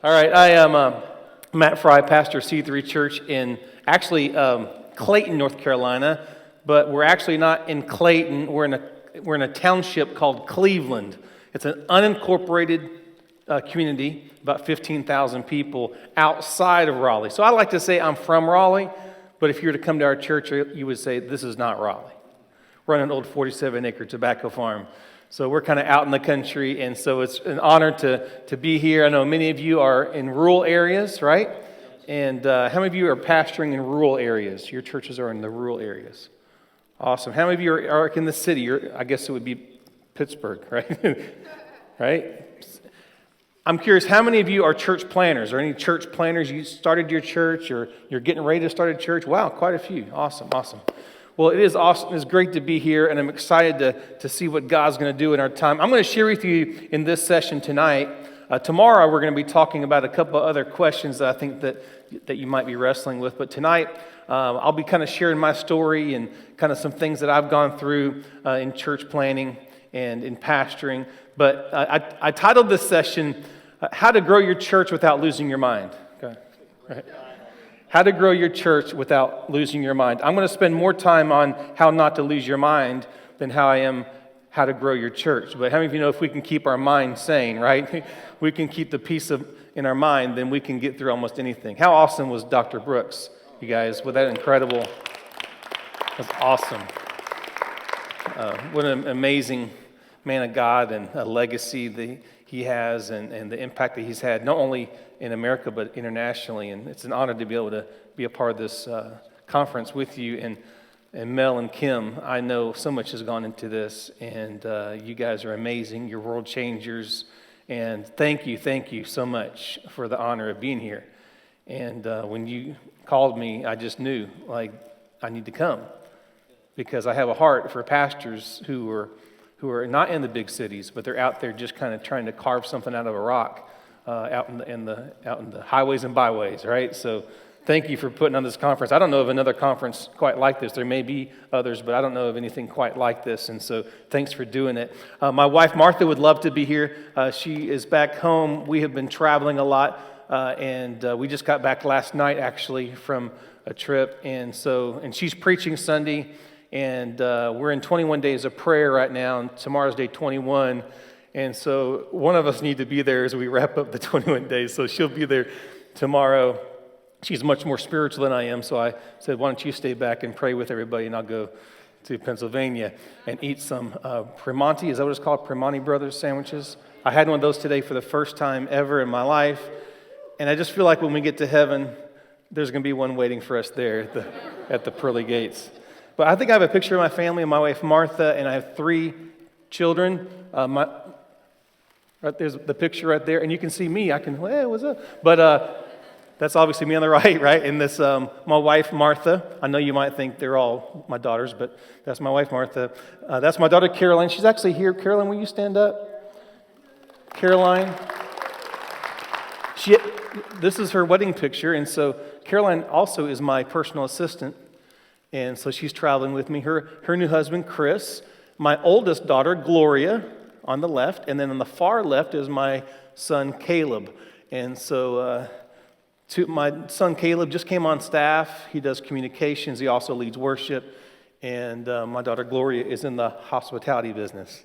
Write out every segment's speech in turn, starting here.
All right, I am Matt Fry, pastor of C3 Church in Clayton, North Carolina, but we're actually not in Clayton. We're in a township called Cleveland. It's an unincorporated community, about 15,000 people outside of Raleigh. So I like to say I'm from Raleigh, but if you were to come to our church, you would say this is not Raleigh. We're on an old 47-acre tobacco farm. So we're kind of out in the country, and so it's an honor to be here. I know many of you are in rural areas, right? And how many of you are pastoring in rural areas? Your churches are in the rural areas. Awesome. How many of you are in the city? I guess it would be Pittsburgh, right? Right? I'm curious, how many of you are church planners? Are any church planners? You started your church, or you're getting ready to start a church? Wow, quite a few. Awesome. Well, it is awesome. It's great to be here, and I'm excited to see what God's going to do in our time. I'm going to share with you in this session tonight. Tomorrow, we're going to be talking about a couple of other questions that I think that you might be wrestling with. But tonight, I'll be kind of sharing my story and kind of some things that I've gone through in church planning and in pastoring. But I titled this session, How to Grow Your Church Without Losing Your Mind. Okay. Right. How to grow your church without losing your mind. I'm going to spend more time on how not to lose your mind than how to grow your church. But how many of you know if we can keep our mind sane, right? We can keep the peace in our mind, then we can get through almost anything. How awesome was Dr. Brooks, you guys? Was that incredible? That's awesome. What an amazing man of God and a legacy that he has and the impact that he's had, not only in America, but internationally. And it's an honor to be able to be a part of this conference with you. And Mel and Kim, I know so much has gone into this, and you guys are amazing. You're world changers. And thank you so much for the honor of being here. And when you called me, I just knew, I need to come. Because I have a heart for pastors who are not in the big cities, but they're out there just kind of trying to carve something out of a rock out in the highways and byways, right? So thank you for putting on this conference. I don't know of another conference quite like this. There may be others, but I don't know of anything quite like this, and so thanks for doing it. My wife, Martha, would love to be here. She is back home. We have been traveling a lot, and we just got back last night, actually, from a trip, and she's preaching Sunday. And we're in 21 days of prayer right now, and tomorrow's day 21. And so one of us need to be there as we wrap up the 21 days. So she'll be there tomorrow. She's much more spiritual than I am, so I said, why don't you stay back and pray with everybody, and I'll go to Pennsylvania and eat some Primanti. Is that what it's called? Primanti Brothers sandwiches? I had one of those today for the first time ever in my life. And I just feel like when we get to heaven, there's going to be one waiting for us there at the pearly gates. But I think I have a picture of my family and my wife, Martha, and I have 3 children. Right there's the picture right there, and you can see me. Hey, what's up? But that's obviously me on the right? And this, my wife, Martha. I know you might think they're all my daughters, but that's my wife, Martha. That's my daughter, Caroline. She's actually here. Caroline, will you stand up? Caroline. This is her wedding picture, and so Caroline also is my personal assistant. And so she's traveling with me. Her new husband, Chris. My oldest daughter, Gloria, on the left. And then on the far left is my son, Caleb. And so my son, Caleb, just came on staff. He does communications. He also leads worship. And my daughter, Gloria, is in the hospitality business.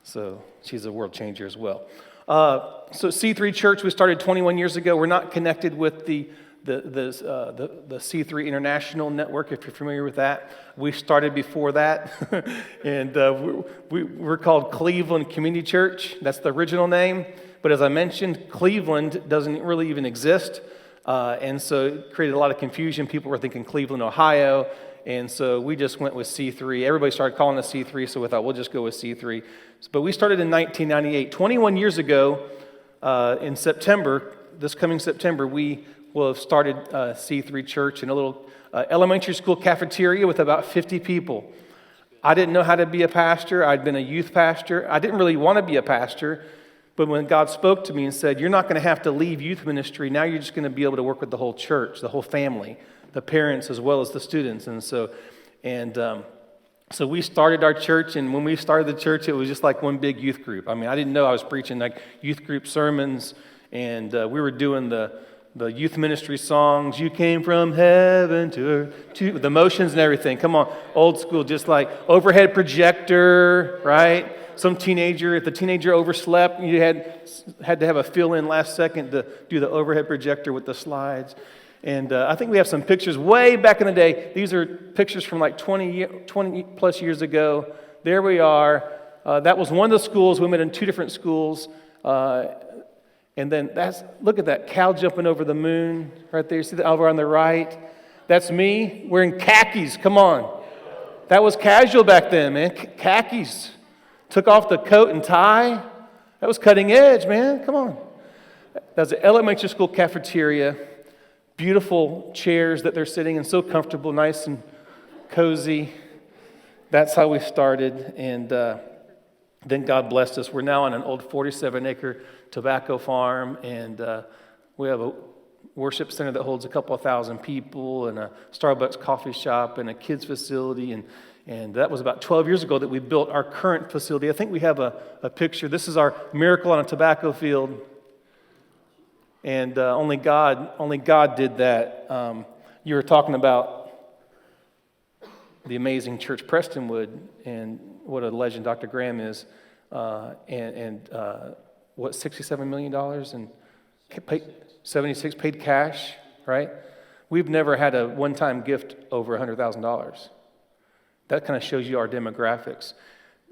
So she's a world changer as well. So C3 Church, we started 21 years ago. We're not connected with the C3 International Network, if you're familiar with that. We started before that, and we're called Cleveland Community Church. That's the original name, but as I mentioned, Cleveland doesn't really even exist, and so it created a lot of confusion. People were thinking Cleveland, Ohio, and so we just went with C3. Everybody started calling us C3, so we thought we'll just go with C3. But we started in 1998. 21 years ago, in September, this coming September, we will have started C3 Church in a little elementary school cafeteria with about 50 people. I didn't know how to be a pastor. I'd been a youth pastor. I didn't really want to be a pastor, but when God spoke to me and said, you're not going to have to leave youth ministry, now you're just going to be able to work with the whole church, the whole family, the parents as well as the students. And so we started our church, and when we started the church, it was just like one big youth group. I mean, I didn't know I was preaching like youth group sermons And we were doing the youth ministry songs. You came from heaven to earth, to the motions and everything. Come on, old school, just like overhead projector, right? Some teenager, if the teenager overslept, you had to have a fill-in last second to do the overhead projector with the slides. And I think we have some pictures way back in the day. These are pictures from like 20 plus years ago. There we are. That was one of the schools. We met in 2 different schools. And then look at that cow jumping over the moon right there. You see that over on the right? That's me wearing khakis. Come on. That was casual back then, man. Khakis. Took off the coat and tie. That was cutting edge, man. Come on. That was an elementary school cafeteria. Beautiful chairs that they're sitting in, so comfortable, nice and cozy. That's how we started. And then God blessed us. We're now on an old 47-acre tobacco farm, and we have a worship center that holds a couple of thousand people, and a Starbucks coffee shop, and a kids facility, and that was about 12 years ago that we built our current facility. I think we have a picture. This is our miracle on a tobacco field, and only God did that. You were talking about the amazing church Prestonwood, and what a legend Dr. Graham is, and what, $67 million and 76 paid cash, right? We've never had a one-time gift over $100,000. That kind of shows you our demographics.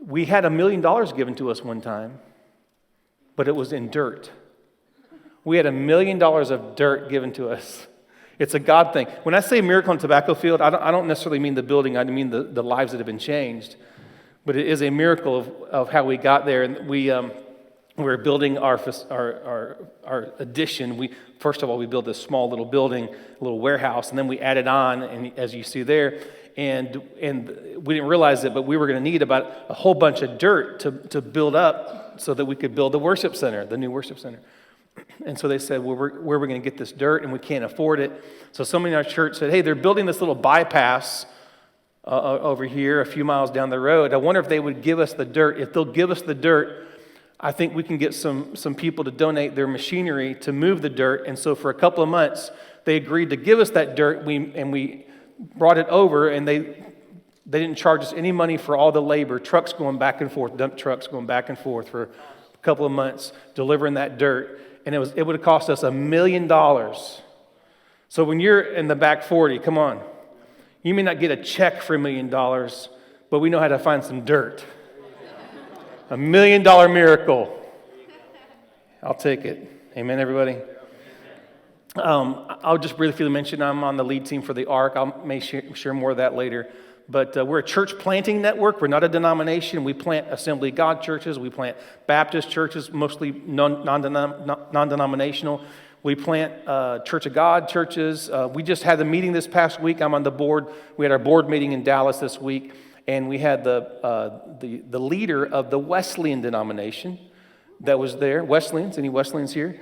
We had $1 million given to us one time, but it was in dirt. We had $1 million of dirt given to us. It's a God thing. When I say miracle on tobacco field, I don't necessarily mean the building. I mean the lives that have been changed. But it is a miracle of how we got there. And we're building our addition. First of all, we built this small little building, a little warehouse, and then we added on, and as you see there, and we didn't realize it, but we were going to need about a whole bunch of dirt to build up so that we could build the worship center, the new worship center. And so they said, well, where are we going to get this dirt? And we can't afford it. So somebody in our church said, hey, they're building this little bypass over here a few miles down the road. I wonder if they would give us the dirt. If they'll give us the dirt, I think we can get some people to donate their machinery to move the dirt. And so for a couple of months, they agreed to give us that dirt. We brought it over, and they didn't charge us any money for all the labor, trucks going back and forth, dump trucks going back and forth for a couple of months, delivering that dirt. And it would have cost us $1 million. So when you're in the Back40, come on. You may not get a check for $1 million, but we know how to find some dirt. $1 million miracle. I'll take it. Amen, everybody. I'll just briefly mention I'm on the lead team for the ARC. I may share more of that later. But we're a church planting network. We're not a denomination. We plant Assembly of God churches. We plant Baptist churches, mostly non-denominational. We plant Church of God churches. We just had a meeting this past week. I'm on the board. We had our board meeting in Dallas this week, and we had the leader of the Wesleyan denomination that was there. Wesleyans, any Wesleyans here?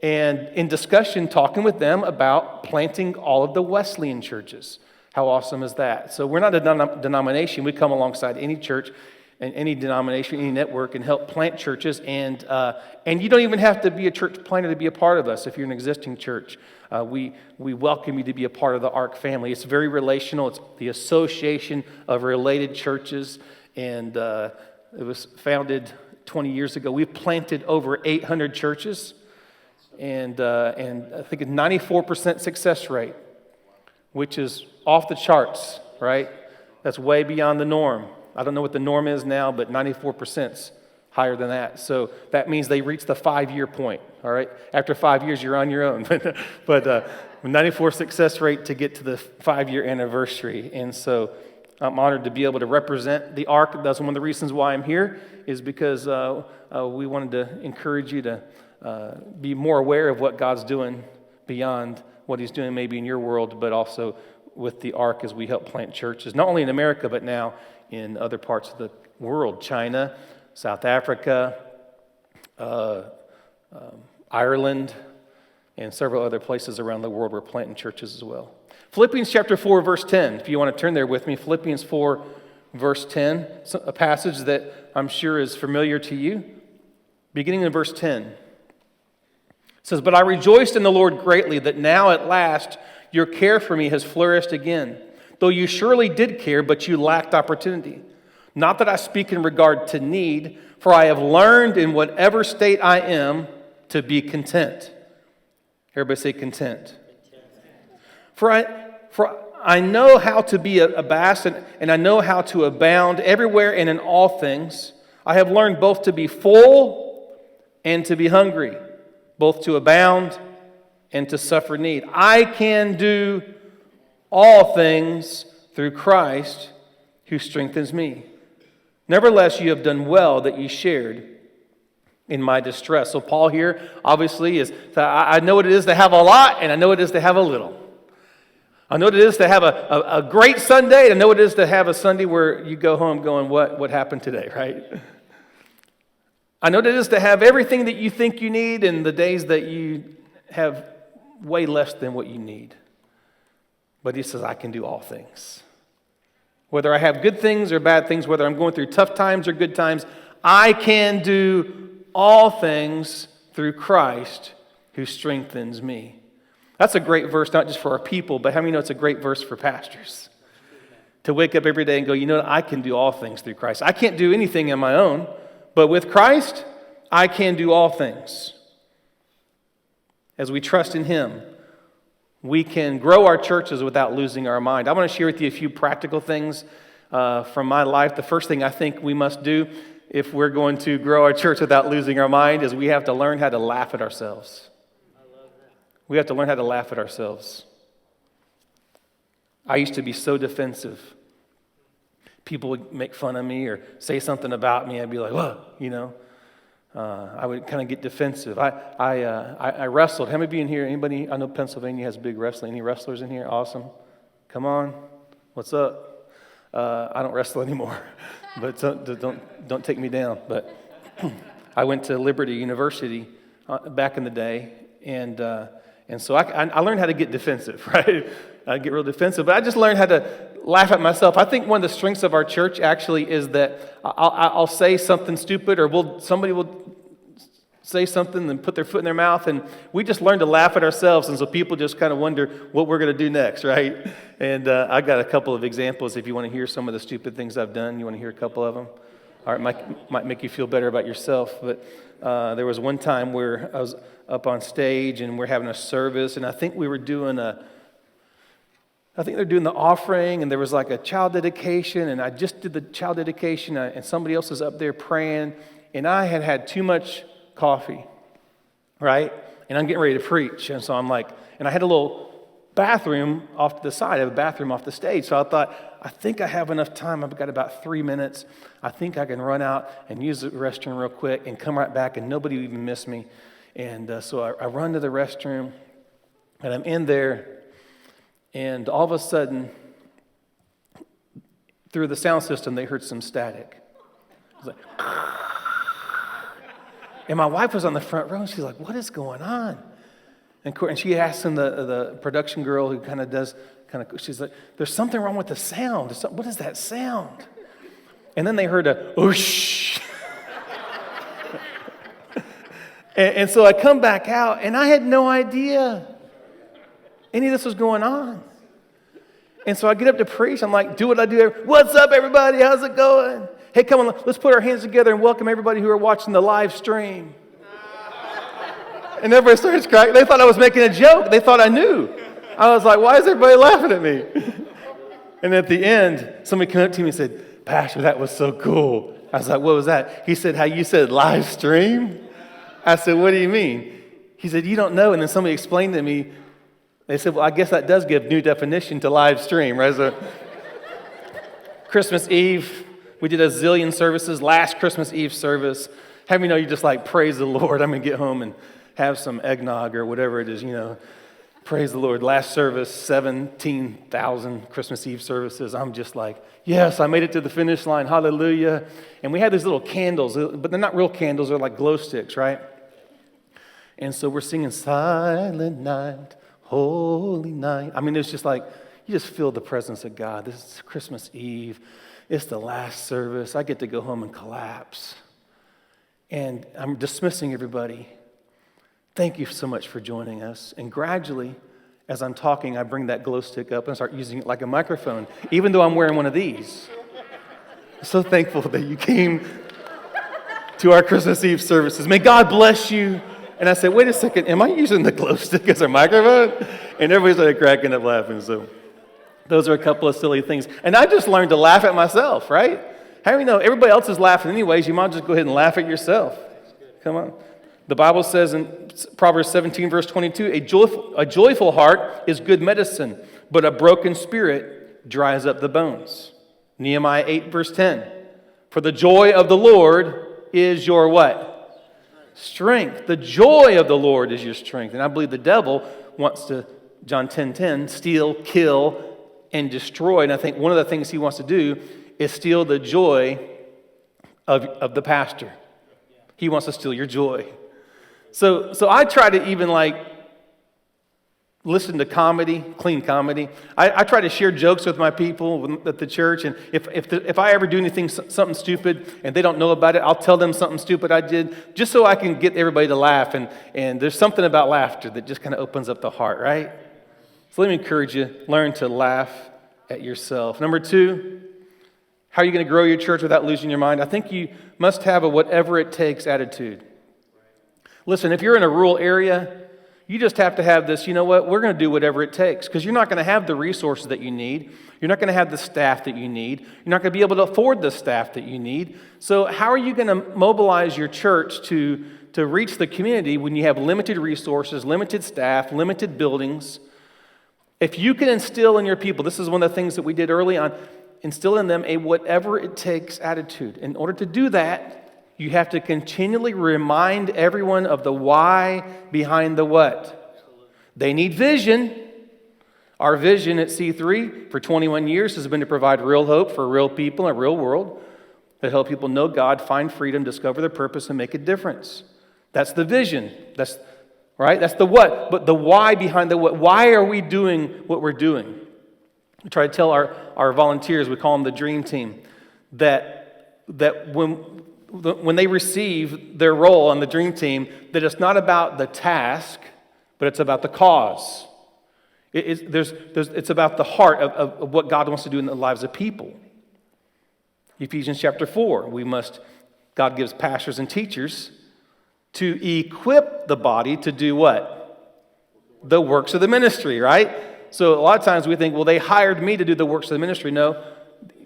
And in discussion, talking with them about planting all of the Wesleyan churches. How awesome is that? So we're not a denomination. We come alongside any church and any denomination, any network, and help plant churches. And you don't even have to be a church planter to be a part of us if you're an existing church. We welcome you to be a part of the ARC family. It's very relational. It's the association of related churches. And it was founded 20 years ago. We've planted over 800 churches. And I think a 94% success rate, which is off the charts, right? That's way beyond the norm. I don't know what the norm is now, but 94%'s higher than that. So that means they reached the 5-year point, all right? After 5 years, you're on your own. But 94 success rate to get to the 5-year anniversary. And so I'm honored to be able to represent the ARC. That's one of the reasons why I'm here, is because we wanted to encourage you to be more aware of what God's doing beyond what he's doing maybe in your world, but also with the ARC as we help plant churches, not only in America, but now in other parts of the world, China, South Africa, Ireland, and several other places around the world. We're planting churches as well. Philippians chapter 4, verse 10, if you want to turn there with me, Philippians 4, verse 10, a passage that I'm sure is familiar to you. Beginning in verse 10, It says, "But I rejoiced in the Lord greatly that now at last your care for me has flourished again. Though you surely did care, but you lacked opportunity. Not that I speak in regard to need, for I have learned in whatever state I am to be content." Everybody say content. For I know how to be abased, and I know how to abound everywhere and in all things. I have learned both to be full and to be hungry, both to abound and to suffer need. I can do all things through Christ who strengthens me. Nevertheless, you have done well that you shared in my distress. So Paul here, obviously, I know what it is to have a lot, and I know what it is to have a little. I know what it is to have a great Sunday, and I know what it is to have a Sunday where you go home going, what happened today, right? I know what it is to have everything that you think you need, and the days that you have way less than what you need. But he says, I can do all things. Whether I have good things or bad things, whether I'm going through tough times or good times, I can do all things through Christ who strengthens me. That's a great verse, not just for our people, but how many know it's a great verse for pastors? To wake up every day and go, you know what, I can do all things through Christ. I can't do anything on my own, but with Christ, I can do all things. As we trust in Him, we can grow our churches without losing our mind. I want to share with you a few practical things from my life. The first thing I think we must do if we're going to grow our church without losing our mind is we have to learn how to laugh at ourselves. We have to learn how to laugh at ourselves. I used to be so defensive. People would make fun of me or say something about me. I'd be like, whoa, you know. I would kind of get defensive. I wrestled. How many of you in here? Anybody? I know Pennsylvania has big wrestling. Any wrestlers in here? Awesome. Come on. What's up? I don't wrestle anymore, but don't take me down. But I went to Liberty University back in the day, and so I learned how to get defensive. Right? I get real defensive, but I just learned how to laugh at myself. I think one of the strengths of our church actually is that I'll say something stupid, or somebody will say something and put their foot in their mouth, and we just learn to laugh at ourselves, and so people just kind of wonder what we're going to do next, right? And I got a couple of examples if you want to hear some of the stupid things I've done. You want to hear a couple of them? All right, might make you feel better about yourself, but there was one time where I was up on stage, and we're having a service, and I think we were doing they're doing the offering, and there was like a child dedication, and I just did the child dedication, and somebody else was up there praying, and I had had too much coffee, right? And I'm getting ready to preach, and so I'm like, and I had a little bathroom off to the side. I have a bathroom off the stage, so I thought, I think I have enough time. I've got about 3 minutes. I think I can run out and use the restroom real quick and come right back, and nobody will even miss me. And so I run to the restroom, and I'm in there. And all of a sudden, through the sound system, they heard some static. It was like, and my wife was on the front row, and she's like, what is going on? And she asked him, the production girl who she's like, there's something wrong with the sound. What is that sound? And then they heard a whoosh. and so I come back out, and I had no idea any of this was going on. And so I get up to preach. I'm like, do what I do. What's up, everybody? How's it going? Hey, come on, let's put our hands together and welcome everybody who are watching the live stream. And everybody starts crying. They thought I was making a joke. They thought I knew. I was like, why is everybody laughing at me? And at the end, somebody came up to me and said, Pastor, that was so cool. I was like, what was that? He said, how you said live stream? I said, what do you mean? He said, you don't know. And then somebody explained to me. They said, well, I guess that does give new definition to live stream, right? So, Christmas Eve, we did a zillion services. Last Christmas Eve service, how many know you just like, praise the Lord, I'm going to get home and have some eggnog or whatever it is, you know. Praise the Lord. Last service, 17,000 Christmas Eve services. I'm just like, yes, I made it to the finish line. Hallelujah. And we had these little candles, but they're not real candles. They're like glow sticks, right? And so we're singing Silent Night, Holy Night. I mean, it's just like, you just feel the presence of God. This is Christmas Eve. It's the last service. I get to go home and collapse. And I'm dismissing everybody Thank you so much for joining us. And gradually, as I'm talking, I bring that glow stick up and start using it like a microphone, even though I'm wearing one of these. I'm so thankful that you came to our Christmas Eve services. May God bless you. And I said, wait a second, am I using the glow stick as a microphone? And everybody started cracking up laughing. So those are a couple of silly things. And I just learned to laugh at myself, right? How do you know everybody else is laughing anyways? You might just go ahead and laugh at yourself. Come on. The Bible says in Proverbs 17, verse 22, a joyful heart is good medicine, but a broken spirit dries up the bones. Nehemiah 8, verse 10. For the joy of the Lord is your what? Strength. The joy of the Lord is your strength. And I believe the devil wants to, John 10:10, steal, kill, and destroy. And I think one of the things he wants to do is steal the joy of the pastor. He wants to steal your joy. So I try to even listen to comedy, clean comedy. I try to share jokes with my people at the church, and if I ever do something stupid and they don't know about it, I'll tell them something stupid I did, just so I can get everybody to laugh. And there's something about laughter that just kind of opens up the heart, right? So let me encourage you, learn to laugh at yourself. Number 2, how are you going to grow your church without losing your mind? I think you must have a whatever it takes attitude. Listen, if you're in a rural area, you just have to have this, you know what, we're going to do whatever it takes, because you're not going to have the resources that you need. You're not going to have the staff that you need. You're not going to be able to afford the staff that you need. So how are you going to mobilize your church to reach the community when you have limited resources, limited staff, limited buildings? If you can instill in your people, this is one of the things that we did early on, instill in them a whatever it takes attitude. In order to do that, you have to continually remind everyone of the why behind the what. They need vision. Our vision at C3 for 21 years has been to provide real hope for real people in a real world, to help people know God, find freedom, discover their purpose, and make a difference. That's the vision. That's right. That's the what. But the why behind the what. Why are we doing what we're doing? We try to tell our volunteers, we call them the dream team, that when they receive their role on the dream team, that it's not about the task, but it's about the cause. It's about the heart of what God wants to do in the lives of people. Ephesians chapter 4, God gives pastors and teachers to equip the body to do what? The works of the ministry, right? So a lot of times we think, well, they hired me to do the works of the ministry. No,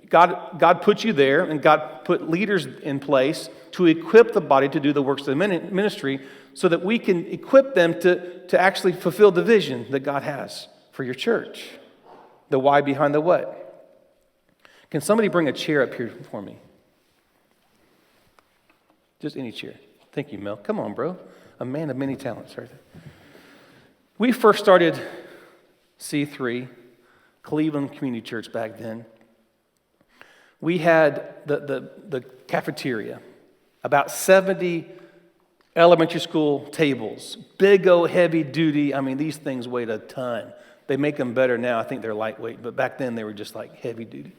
God put you there, and God put leaders in place to equip the body to do the works of the ministry, so that we can equip them to actually fulfill the vision that God has for your church. The why behind the what. Can somebody bring a chair up here for me? Just any chair. Thank you, Mel. Come on, bro. A man of many talents right there. We first started C3, Cleveland Community Church back then. We had the cafeteria, about 70 elementary school tables, big old heavy duty. I mean, these things weighed a ton. They make them better now. I think they're lightweight, but back then they were just like heavy duty.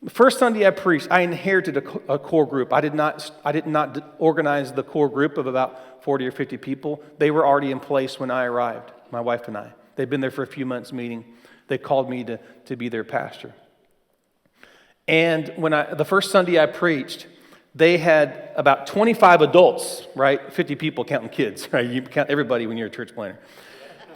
The first Sunday I preached, I inherited a core group. I did not organize the core group of about 40 or 50 people. They were already in place when I arrived, my wife and I. They'd been there for a few months meeting. They called me to be their pastor. And the first Sunday I preached, they had about 25 adults, right? 50 people counting kids, right? You count everybody when you're a church planner.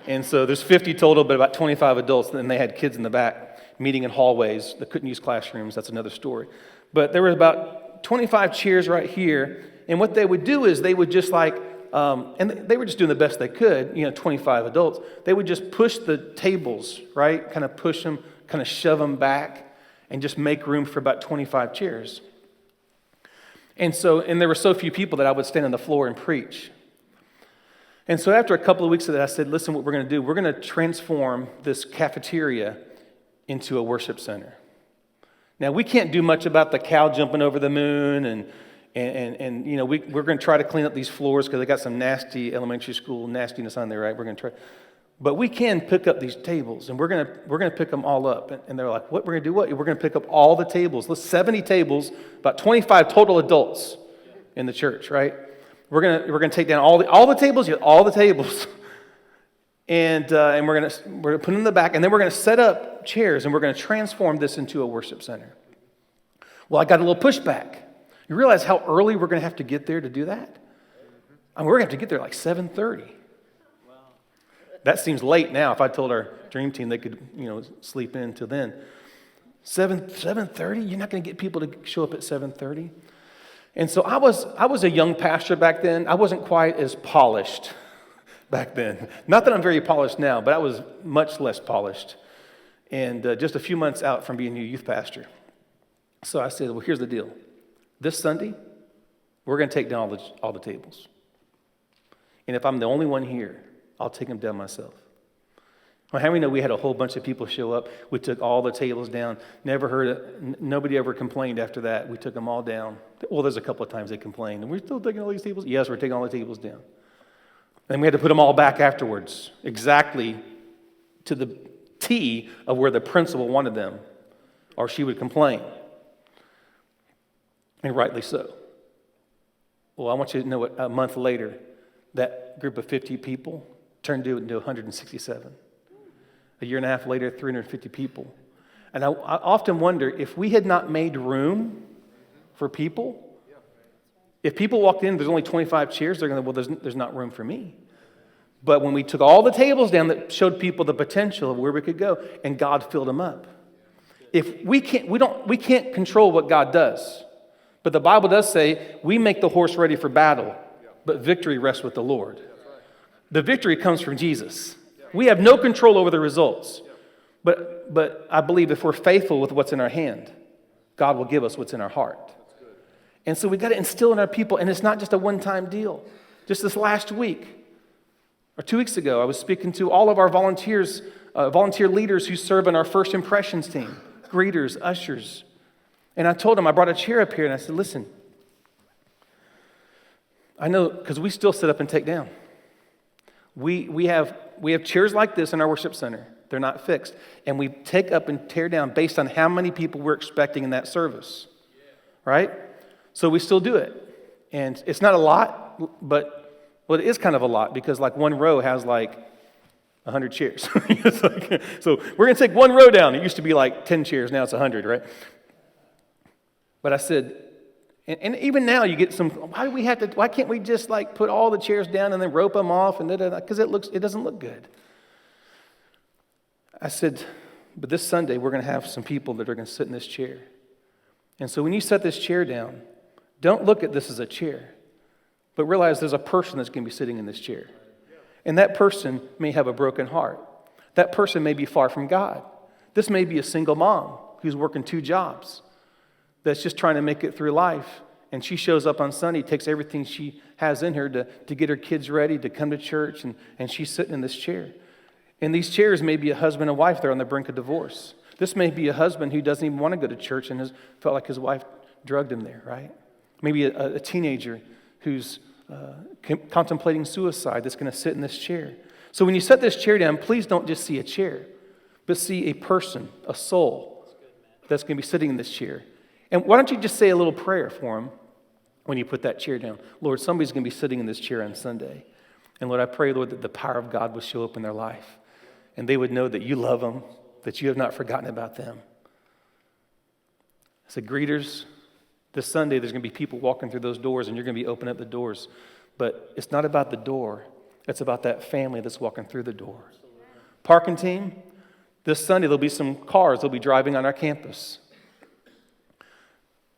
And so there's 50 total, but about 25 adults, and they had kids in the back meeting in hallways that couldn't use classrooms. That's another story. But there were about 25 chairs right here, and what they would do is they would just and they were just doing the best they could, 25 adults. They would just push the tables, right? Kind of push them, kind of shove them back, and just make room for about 25 chairs. And there were so few people that I would stand on the floor and preach. And so after a couple of weeks of that, I said, listen, what we're going to do, we're going to transform this cafeteria into a worship center. Now, we can't do much about the cow jumping over the moon, and we're going to try to clean up these floors because they got some nasty elementary school nastiness on there, right? We're going to try. But we can pick up these tables, and we're going to pick them all up. And they're like, what? We're going to do what? We're going to pick up all the tables. 70 tables, about 25 total adults in the church, right? We're gonna take down all the tables, all the tables, and we're gonna put them in the back, and then we're gonna set up chairs, and we're gonna transform this into a worship center. Well, I got a little pushback. You realize how early we're gonna have to get there to do that? I mean, we're gonna have to get there like 7:30. Wow. That seems late now. If I told our dream team they could, sleep in until then. 7:30? You're not gonna get people to show up at 7:30? And so I was a young pastor back then. I wasn't quite as polished back then. Not that I'm very polished now, but I was much less polished. And just a few months out from being a youth pastor. So I said, well, here's the deal. This Sunday, we're going to take down all the tables. And if I'm the only one here, I'll take them down myself. Well, how many know we had a whole bunch of people show up? We took all the tables down. Nobody ever complained after that. We took them all down. Well, there's a couple of times they complained. And we're still taking all these tables? Yes, we're taking all the tables down. And we had to put them all back afterwards, exactly to the T of where the principal wanted them, or she would complain. And rightly so. Well, I want you to know what a month later, that group of 50 people turned into 167. A year and a half later, 350 people. And I often wonder, if we had not made room for people, if people walked in, there's only 25 chairs, they're going to, well, there's not room for me. But when we took all the tables down that showed people the potential of where we could go, and God filled them up. If we can't control what God does. But the Bible does say, we make the horse ready for battle, but victory rests with the Lord. The victory comes from Jesus. We have no control over the results. But I believe if we're faithful with what's in our hand, God will give us what's in our heart. And so we got to instill in our people, and it's not just a one-time deal. Just this last week, or 2 weeks ago, I was speaking to all of our volunteer leaders who serve in our First Impressions team, greeters, ushers. And I told them, I brought a chair up here, and I said, listen, I know, because we still sit up and take down. We have chairs like this in our worship center. They're not fixed. And we take up and tear down based on how many people we're expecting in that service. Right? So we still do it. And it's not a lot, but it is kind of a lot, because like one row has like 100 chairs. So we're going to take one row down. It used to be like 10 chairs. Now it's 100, right? But I said, and even now you get some, why can't we just like put all the chairs down and then rope them off and because it doesn't look good. I said, but this Sunday we're going to have some people that are going to sit in this chair. And so when you set this chair down, don't look at this as a chair, but realize there's a person that's going to be sitting in this chair. And that person may have a broken heart. That person may be far from God. This may be a single mom who's working 2 jobs, that's just trying to make it through life. And she shows up on Sunday, takes everything she has in her to get her kids ready, to come to church, and she's sitting in this chair. And these chairs may be a husband and wife. They're on the brink of divorce. This may be a husband who doesn't even want to go to church and has felt like his wife drugged him there, right? Maybe a teenager who's contemplating suicide that's going to sit in this chair. So when you set this chair down, please don't just see a chair, but see a person, a soul that's going to be sitting in this chair. And why don't you just say a little prayer for them when you put that chair down? Lord, somebody's going to be sitting in this chair on Sunday. And Lord, I pray, Lord, that the power of God will show up in their life. And they would know that you love them, that you have not forgotten about them. I said, greeters, this Sunday there's going to be people walking through those doors, and you're going to be opening up the doors. But it's not about the door. It's about that family that's walking through the door. Parking team, this Sunday there'll be some cars that'll be driving on our campus.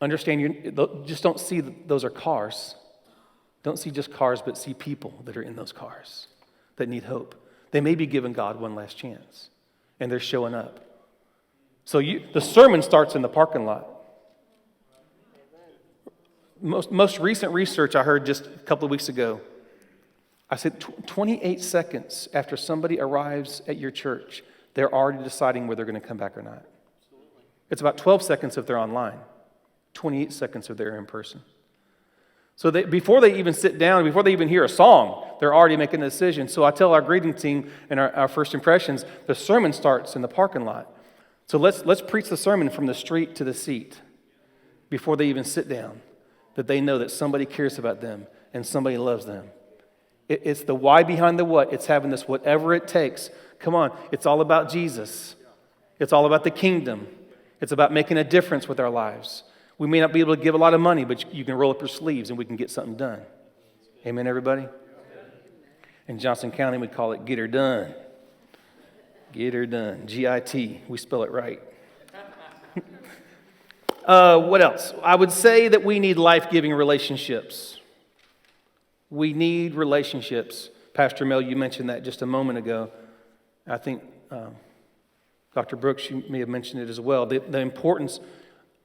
Understand, just don't see those are cars. Don't see just cars, but see people that are in those cars that need hope. They may be giving God one last chance, and they're showing up. So the sermon starts in the parking lot. Most recent research I heard just a couple of weeks ago, I said 28 seconds after somebody arrives at your church, they're already deciding whether they're going to come back or not. It's about 12 seconds if they're online. 28 seconds if they're in person. So before they even sit down, before they even hear a song, they're already making a decision. So I tell our greeting team and our first impressions, the sermon starts in the parking lot. So let's preach the sermon from the street to the seat before they even sit down, that they know that somebody cares about them and somebody loves them. It's the why behind the what. It's having this whatever it takes. Come on, it's all about Jesus. It's all about the kingdom. It's about making a difference with our lives. We may not be able to give a lot of money, but you can roll up your sleeves and we can get something done. Amen, everybody? In Johnson County, we call it get her done. Get her done. G-I-T. We spell it right. What else? I would say that we need life-giving relationships. We need relationships. Pastor Mel, you mentioned that just a moment ago. I think Dr. Brooks, you may have mentioned it as well. The importance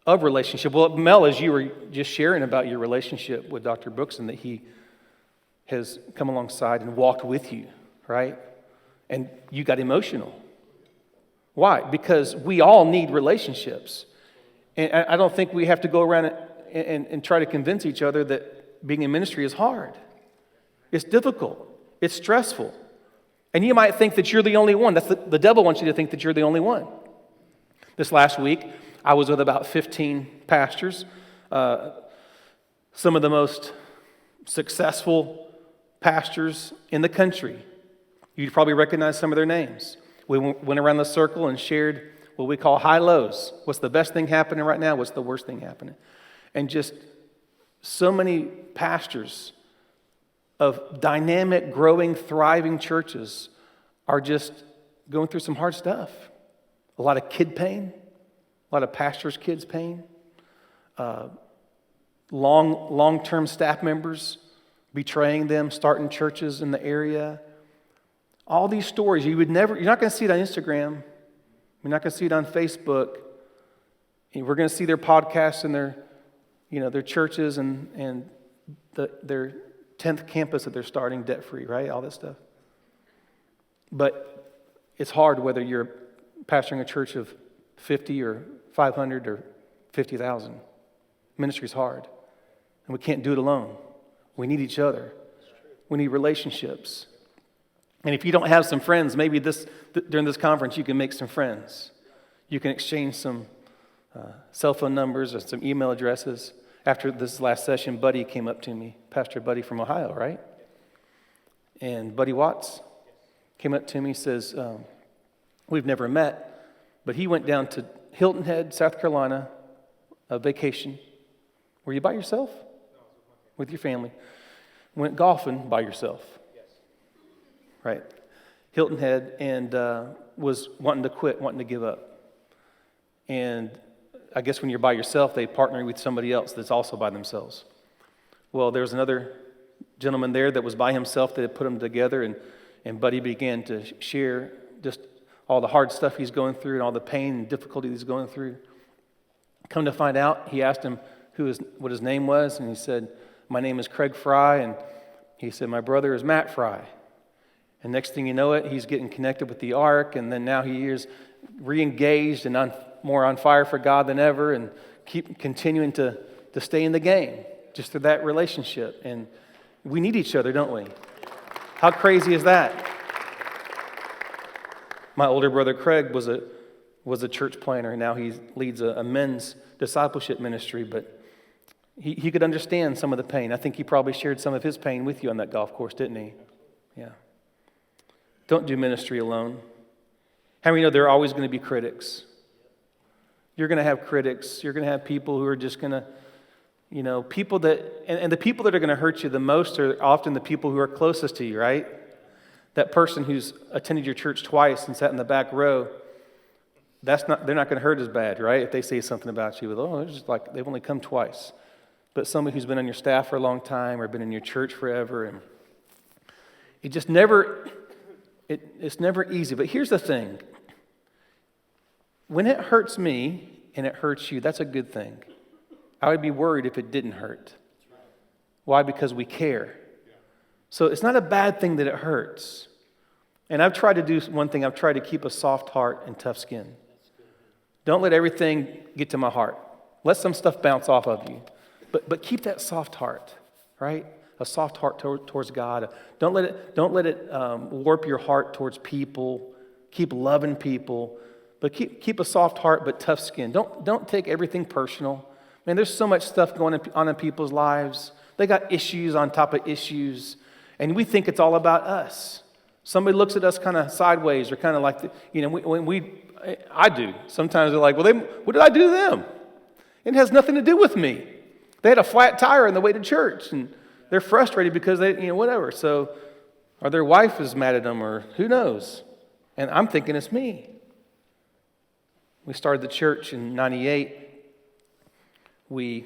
of relationship. Well, Mel, as you were just sharing about your relationship with Dr. Brooks and that he has come alongside and walked with you, right? And you got emotional. Why? Because we all need relationships. And I don't think we have to go around and try to convince each other that being in ministry is hard. It's difficult. It's stressful. And you might think that you're the only one. That's the devil wants you to think that you're the only one. This last week, I was with about 15 pastors, some of the most successful pastors in the country. You'd probably recognize some of their names. We went around the circle and shared what we call high lows. What's the best thing happening right now? What's the worst thing happening? And just so many pastors of dynamic, growing, thriving churches are just going through some hard stuff. A lot of kid pain, a lot of pastors' kids' pain, long-term staff members betraying them, starting churches in the area. All these stories, you're not going to see it on Instagram. You're not going to see it on Facebook. We're going to see their podcasts and their churches and their 10th campus that they're starting debt-free, right? All that stuff. But it's hard whether you're pastoring a church of 50 or 500 or 50,000. Ministry's hard. And we can't do it alone. We need each other. We need relationships. And if you don't have some friends, maybe during this conference you can make some friends. You can exchange some cell phone numbers or some email addresses. After this last session, Buddy came up to me, Pastor Buddy from Ohio, right? And Buddy Watts came up to me, says, we've never met, but he went down to Hilton Head, South Carolina, a vacation. Were you by yourself? No, with your family. Went golfing by yourself. Yes. Right. Hilton Head, and was wanting to quit, wanting to give up. And I guess when you're by yourself, they partner with somebody else that's also by themselves. Well, there was another gentleman there that was by himself that had put them together, and Buddy began to share just all the hard stuff he's going through and all the pain and difficulty he's going through. Come to find out, he asked him what his name was, and he said, my name is Craig Fry, and he said, my brother is Matt Fry. And next thing you know it, he's getting connected with the Ark, and then now he is re-engaged and more on fire for God than ever, and keep continuing to stay in the game just through that relationship. And we need each other, don't we? How crazy is that? My older brother Craig was a church planner, and now he leads a men's discipleship ministry, but he could understand some of the pain. I think he probably shared some of his pain with you on that golf course, didn't he? Yeah. Don't do ministry alone. How many know there are always going to be critics? You're going to have critics. You're going to have people who are just going to, people that, and the people that are going to hurt you the most are often the people who are closest to you, right? That person who's attended your church twice and sat in the back row, they're not going to hurt as bad, right? If they say something about you, it's just like they've only come twice. But somebody who's been on your staff for a long time or been in your church forever, and it just never, it's never easy. But here's the thing. When it hurts me and it hurts you, that's a good thing. I would be worried if it didn't hurt. Why? Because we care. So it's not a bad thing that it hurts. And I've tried to do one thing. I've tried to keep a soft heart and tough skin. Don't let everything get to my heart. Let some stuff bounce off of you. But keep that soft heart, right? A soft heart towards God. Don't let it warp your heart towards people. Keep loving people. But keep a soft heart but tough skin. Don't take everything personal. Man, there's so much stuff going on in people's lives. They got issues on top of issues, and we think it's all about us. Somebody looks at us kind of sideways or kind of like, I do. Sometimes they're like, well, what did I do to them? It has nothing to do with me. They had a flat tire on the way to church, and they're frustrated because they, whatever. So, or their wife is mad at them, or who knows? And I'm thinking it's me. We started the church in 98. We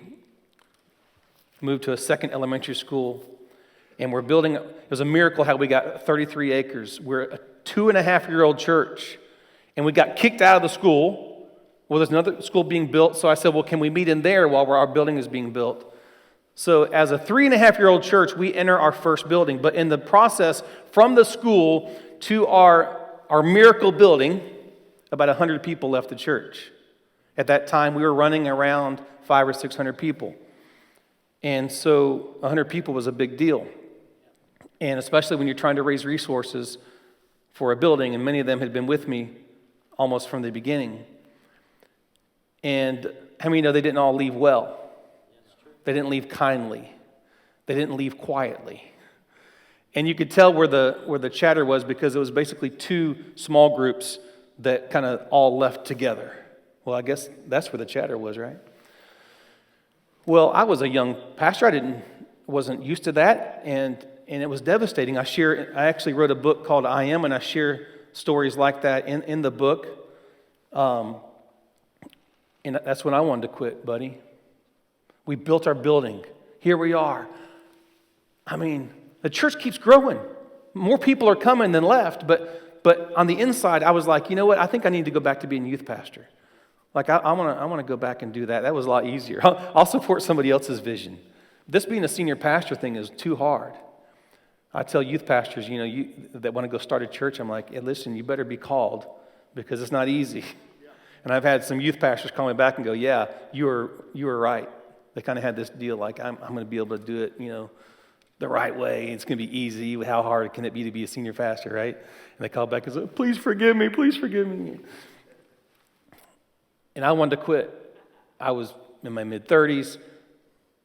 moved to a second elementary school, and we're building. It was a miracle how we got 33 acres. We're a 2.5-year-old church, and we got kicked out of the school. Well, there's another school being built, so I said, well, can we meet in there while our building is being built? So as a 3.5-year-old church, we enter our first building, but in the process, from the school to our miracle building, about 100 people left the church. At that time, we were running around 500 or 600 people. And so 100 people was a big deal. And especially when you're trying to raise resources for a building, and many of them had been with me almost from the beginning. And how many know they didn't all leave well? They didn't leave kindly. They didn't leave quietly. And you could tell where the chatter was because it was basically two small groups that kind of all left together. Well, I guess that's where the chatter was, right? Well, I was a young pastor. I wasn't used to that, and it was devastating. I actually wrote a book called I Am, and I share stories like that in the book. And that's when I wanted to quit, buddy. We built our building. Here we are. I mean, the church keeps growing. More people are coming than left, but on the inside, I was like, you know what? I think I need to go back to being youth pastor. Like, I want to go back and do that. That was a lot easier. I'll support somebody else's vision. This being a senior pastor thing is too hard. I tell youth pastors, that want to go start a church, I'm like, hey, listen, you better be called because it's not easy. And I've had some youth pastors call me back and go, yeah, you were right. They kind of had this deal like, I'm going to be able to do it, the right way. It's going to be easy. How hard can it be to be a senior pastor, right? And they call back and say, please forgive me, please forgive me. And I wanted to quit. I was in my mid-30s.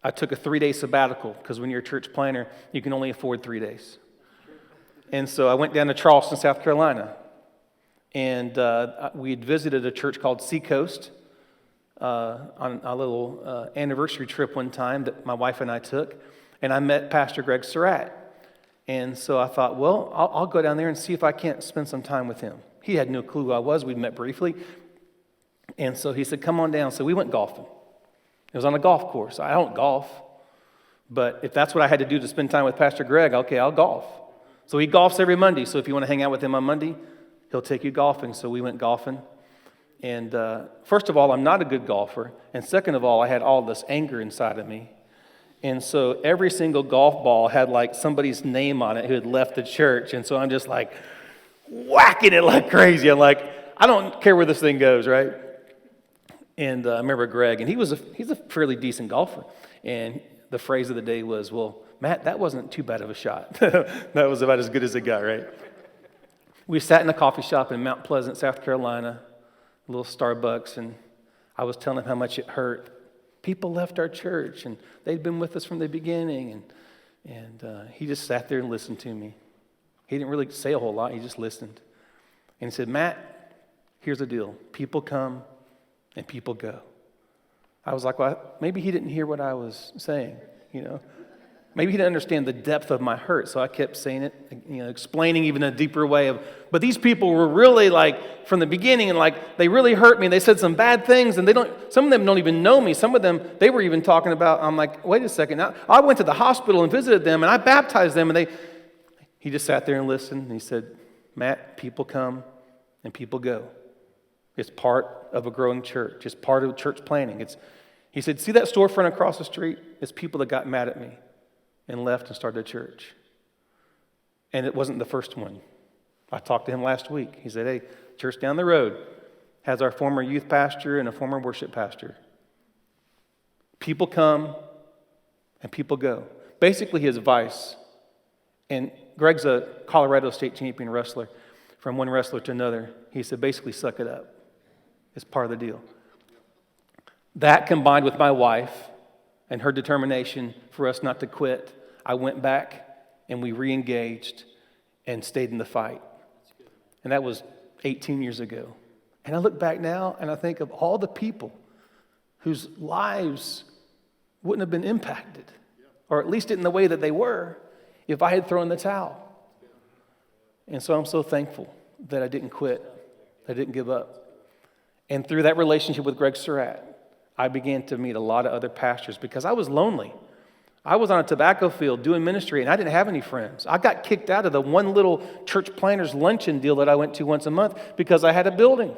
I took a 3-day sabbatical because when you're a church planner, you can only afford 3 days. And so I went down to Charleston, South Carolina. And we had visited a church called Seacoast on a little anniversary trip one time that my wife and I took. And I met Pastor Greg Surratt. And so I thought, well, I'll go down there and see if I can't spend some time with him. He had no clue who I was. We'd met briefly. And so he said, come on down. So we went golfing. It was on a golf course. I don't golf. But if that's what I had to do to spend time with Pastor Greg, okay, I'll golf. So he golfs every Monday. So if you want to hang out with him on Monday, he'll take you golfing. So we went golfing. And first of all, I'm not a good golfer. And second of all, I had all this anger inside of me. And so every single golf ball had like somebody's name on it who had left the church. And so I'm just like whacking it like crazy. I'm like, I don't care where this thing goes, right? And I remember Greg, and he's a fairly decent golfer. And the phrase of the day was, well, Matt, that wasn't too bad of a shot. That was about as good as it got, right? We sat in a coffee shop in Mount Pleasant, South Carolina, a little Starbucks, and I was telling him how much it hurt. People left our church, and they'd been with us from the beginning, and he just sat there and listened to me. He didn't really say a whole lot. He just listened. And he said, Matt, here's the deal. People come and people go. I was like, well, maybe he didn't hear what I was saying, Maybe he didn't understand the depth of my hurt, so I kept saying it, explaining even a deeper way of, but these people were really like, from the beginning, and like, they really hurt me, and they said some bad things, and some of them don't even know me. Some of them, they were even talking about, I'm like, wait a second, now, I went to the hospital and visited them, and I baptized them, and he just sat there and listened, and he said, Matt, people come and people go. It's part of a growing church. It's part of church planning. He said, see that storefront across the street? It's people that got mad at me and left and started a church. And it wasn't the first one. I talked to him last week. He said, hey, church down the road has our former youth pastor and a former worship pastor. People come and people go. Basically his advice, and Greg's a Colorado state champion wrestler, from one wrestler to another. He said, basically suck it up. It's part of the deal. That combined with my wife and her determination for us not to quit, I went back and we re-engaged and stayed in the fight. And that was 18 years ago. And I look back now and I think of all the people whose lives wouldn't have been impacted, or at least in the way that they were, if I had thrown the towel. And so I'm so thankful that I didn't quit, I didn't give up. And through that relationship with Greg Surratt, I began to meet a lot of other pastors because I was lonely. I was on a tobacco field doing ministry, and I didn't have any friends. I got kicked out of the one little church planners luncheon deal that I went to once a month because I had a building.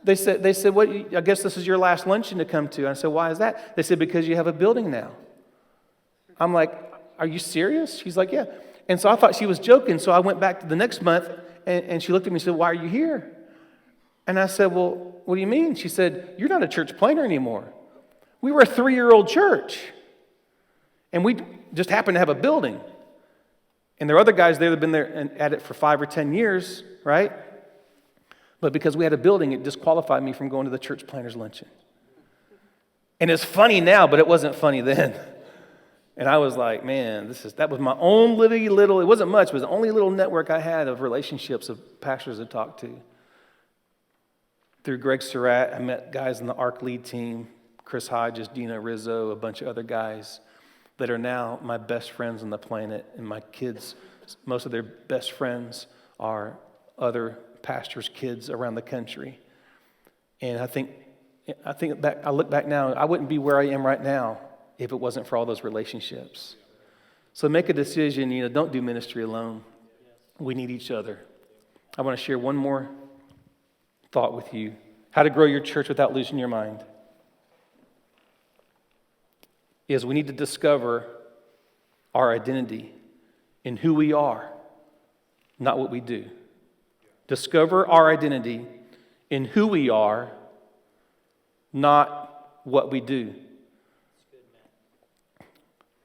They said, "What? I guess this is your last luncheon to come to." And I said, "Why is that?" They said, "Because you have a building now." I'm like, "Are you serious?" She's like, "Yeah." And so I thought she was joking, so I went back to the next month, and she looked at me and said, "Why are you here?" And I said, "Well, what do you mean?" She said, "You're not a church planner anymore. We were a 3-year-old church, and we just happened to have a building. And there are other guys there that have been there and at it for 5 or 10 years, right? But because we had a building, it disqualified me from going to the church planners luncheon." And it's funny now, but it wasn't funny then. And I was like, man, that was my only little, it wasn't much, it was the only little network I had of relationships of pastors to talk to. Through Greg Surratt, I met guys in the ARC lead team, Chris Hodges, Dina Rizzo, a bunch of other guys that are now my best friends on the planet. And my kids, most of their best friends are other pastors' kids around the country. And I think back, I look back now, I wouldn't be where I am right now if it wasn't for all those relationships. So make a decision, don't do ministry alone. We need each other. I want to share one more thought with you. How to grow your church without losing your mind. Is we need to discover our identity in who we are, not what we do. Discover our identity in who we are, not what we do.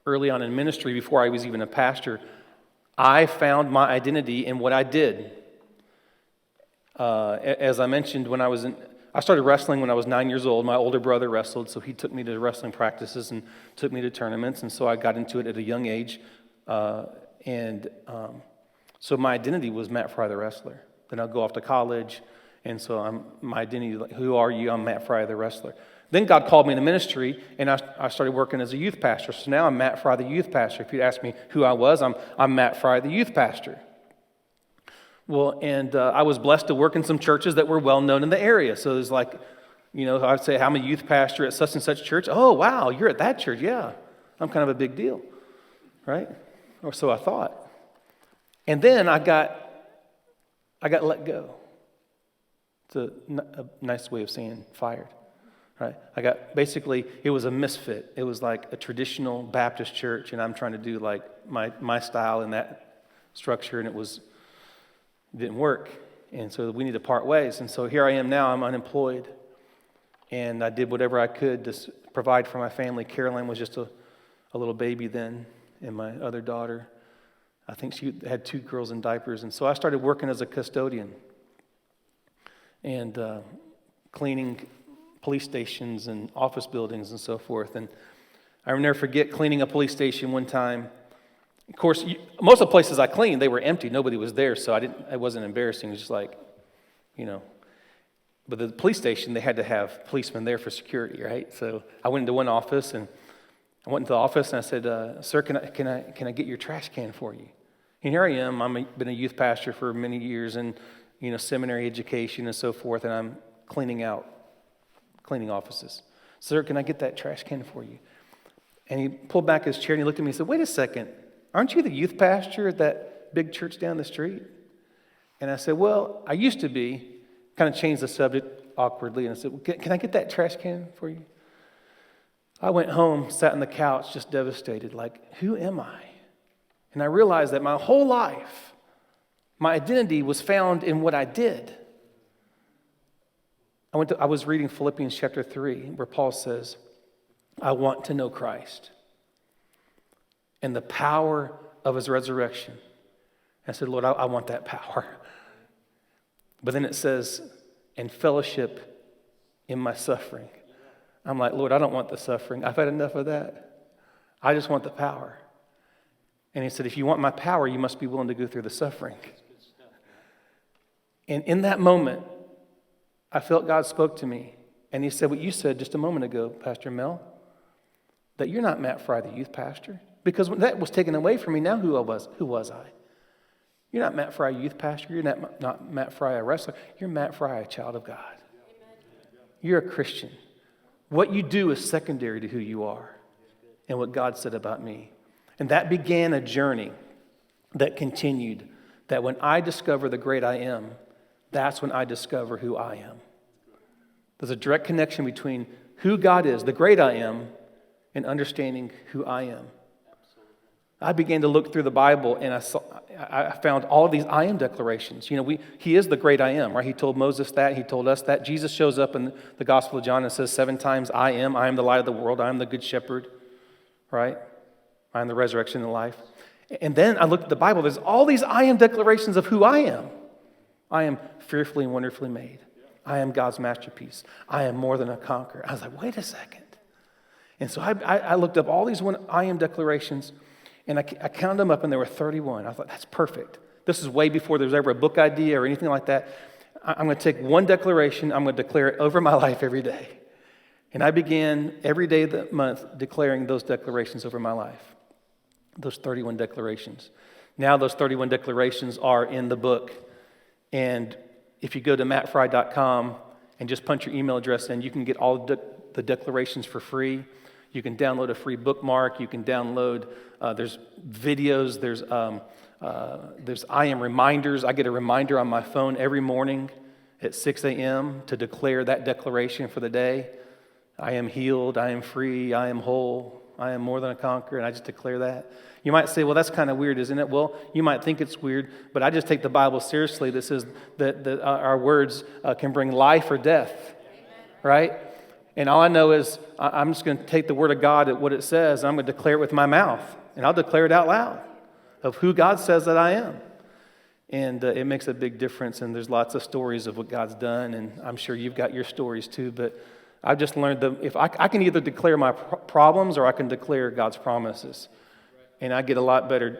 Early on in ministry, before I was even a pastor, I found my identity in what I did. As I mentioned, I started wrestling when I was 9 years old. My older brother wrestled, so he took me to wrestling practices and took me to tournaments, and so I got into it at a young age. So my identity was Matt Fry the wrestler. Then I'll go off to college, and so my identity, like, who are you? I'm Matt Fry the wrestler. Then God called me into ministry, and I started working as a youth pastor. So now I'm Matt Fry the youth pastor. If you'd ask me who I was, I'm Matt Fry the youth pastor. Well, and I was blessed to work in some churches that were well known in the area. So there's like, I'd say, I'm a youth pastor at such and such church. Oh, wow, you're at that church. Yeah, I'm kind of a big deal, right? Or so I thought. And then I got let go. It's a nice way of saying fired, right? It was a misfit. It was like a traditional Baptist church, and I'm trying to do like my style in that structure, and it didn't work. And so we need to part ways. And so here I am now, I'm unemployed. And I did whatever I could to provide for my family. Caroline was just a little baby then, and my other daughter, I think she had 2 girls in diapers. And so I started working as a custodian and cleaning police stations and office buildings and so forth. And I'll never forget cleaning a police station one time. Of course, most of the places I cleaned, they were empty. Nobody was there, so it wasn't embarrassing. It was just like, But the police station, they had to have policemen there for security, right? So I went into one office, and I went into the office, and I said, "Sir, can I get your trash can for you?" And here I am. I've been a youth pastor for many years, and seminary education and so forth, and I'm cleaning offices. "Sir, can I get that trash can for you?" And he pulled back his chair, and he looked at me and said, "Wait a second. Aren't you the youth pastor at that big church down the street?" And I said, "Well, I used to be." Kind of changed the subject awkwardly, and I said, well, can I get that trash can for you?" I went home, sat on the couch, just devastated, like, who am I? And I realized that my whole life, my identity was found in what I did. I was reading Philippians chapter 3, where Paul says, "I want to know Christ and the power of his resurrection." I said, "Lord, I want that power." But then it says, "and fellowship in my suffering." I'm like, Lord, I don't want the suffering. I've had enough of that. I just want the power. And he said, if you want my power, you must be willing to go through the suffering. And in that moment, I felt God spoke to me. And he said what you said just a moment ago, Pastor Mel, that you're not Matt Fry, the youth pastor. Because when that was taken away from me, now who was I? You're not Matt Fry, youth pastor. You're not Matt Fry, a wrestler. You're Matt Fry, a child of God. You're a Christian. What you do is secondary to who you are and what God said about me. And that began a journey that continued, that when I discover the great I am, that's when I discover who I am. There's a direct connection between who God is, the great I am, and understanding who I am. I began to look through the Bible, and I found all of these I am declarations. You know, he is the great I am, right? He told Moses that. He told us that. Jesus shows up in the Gospel of John and says 7 times, I am the light of the world. I am the good shepherd, right? I am the resurrection and life. And then I looked at the Bible. There's all these I am declarations of who I am. I am fearfully and wonderfully made. I am God's masterpiece. I am more than a conqueror. I was like, wait a second. And so I looked up all these I am declarations, and I counted them up, and there were 31. I thought, that's perfect. This is way before there was ever a book idea or anything like that. I'm going to take one declaration. I'm going to declare it over my life every day. And I began every day of the month declaring those declarations over my life, those 31 declarations. Now those 31 declarations are in the book. And if you go to mattfry.com and just punch your email address in, you can get all the declarations for free. You can download a free bookmark. You can download, there's videos, there's I am reminders. I get a reminder on my phone every morning at 6 a.m. to declare that declaration for the day. I am healed, I am free, I am whole, I am more than a conqueror, and I just declare that. You might say, well, that's kind of weird, isn't it? Well, you might think it's weird, but I just take the Bible seriously. This is that our words can bring life or death, right? And all I know is I'm just going to take the Word of God at what it says, and I'm going to declare it with my mouth, and I'll declare it out loud of who God says that I am. And it makes a big difference, and there's lots of stories of what God's done, and I'm sure you've got your stories too, but I've just learned that if I can either declare my problems or I can declare God's promises. And I get a lot better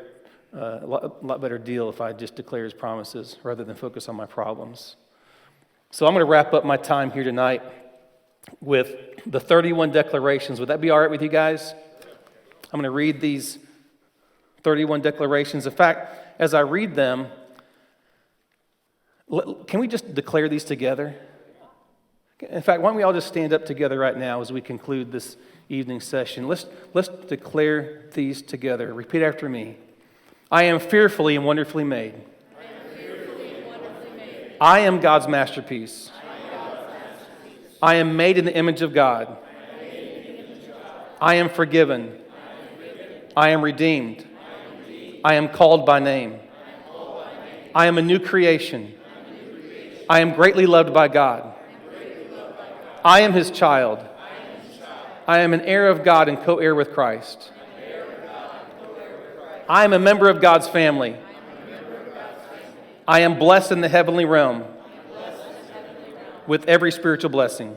deal if I just declare His promises rather than focus on my problems. So I'm going to wrap up my time here tonight with the 31 declarations. Would that be all right with you guys? I'm going to read these 31 declarations. In fact, as I read them, can we just declare these together? In fact, why don't we all just stand up together right now as we conclude this evening session. Let's declare these together. Repeat after me. I am fearfully and wonderfully made. I am God's masterpiece. I am made in the image of God. I am forgiven. I am redeemed. I am called by name. I am a new creation. I am greatly loved by God. I am His child. I am an heir of God and co-heir with Christ. I am a member of God's family. I am blessed in the heavenly realm with every spiritual blessing.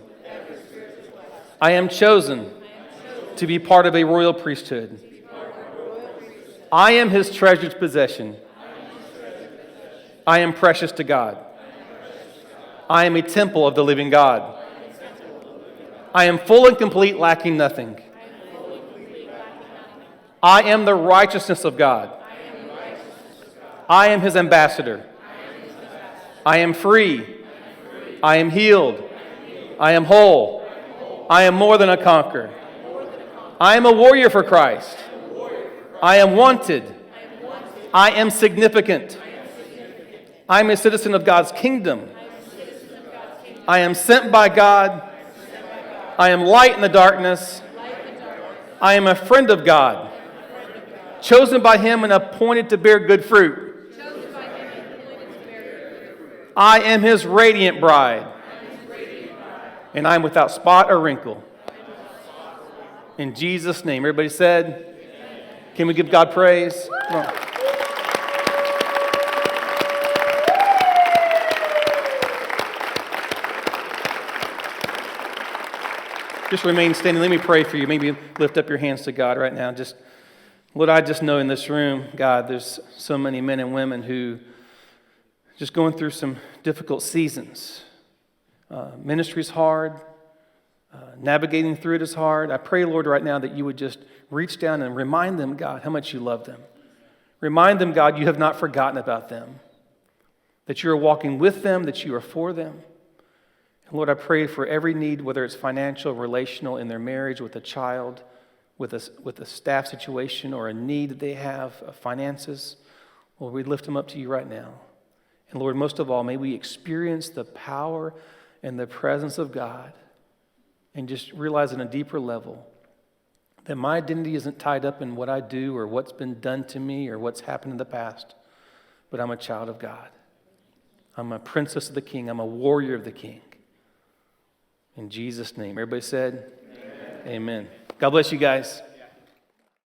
I am chosen to be part of a royal priesthood. I am His treasured possession. I am precious to God. I am a temple of the living God. I am full and complete, lacking nothing. I am the righteousness of God. I am His ambassador. I am free. I am healed. I am whole. I am more than a conqueror. I am a warrior for Christ. I am wanted. I am significant. I am a citizen of God's kingdom. I am sent by God. I am light in the darkness. I am a friend of God, chosen by Him and appointed to bear good fruit. I am His radiant bride, and I am without spot or wrinkle. In Jesus' name, everybody said, can we give God praise? Come on. just remain standing. Let me pray for you. Maybe lift up your hands to God right now. Just, Lord, I just know in this room, God, there's so many men and women who just going through some difficult seasons. Ministry's hard. Navigating through it is hard. I pray, Lord, right now that you would just reach down and remind them, God, how much you love them. Remind them, God, you have not forgotten about them, that you are walking with them, that you are for them. And Lord, I pray for every need, whether it's financial, relational, in their marriage, with a child, with a staff situation, or a need that they have, finances. Lord, we lift them up to you right now. And Lord, most of all, may we experience the power and the presence of God and just realize on a deeper level that my identity isn't tied up in what I do or what's been done to me or what's happened in the past, but I'm a child of God. I'm a princess of the King. I'm a warrior of the King. In Jesus' name. Everybody said, amen. Amen. God bless you guys.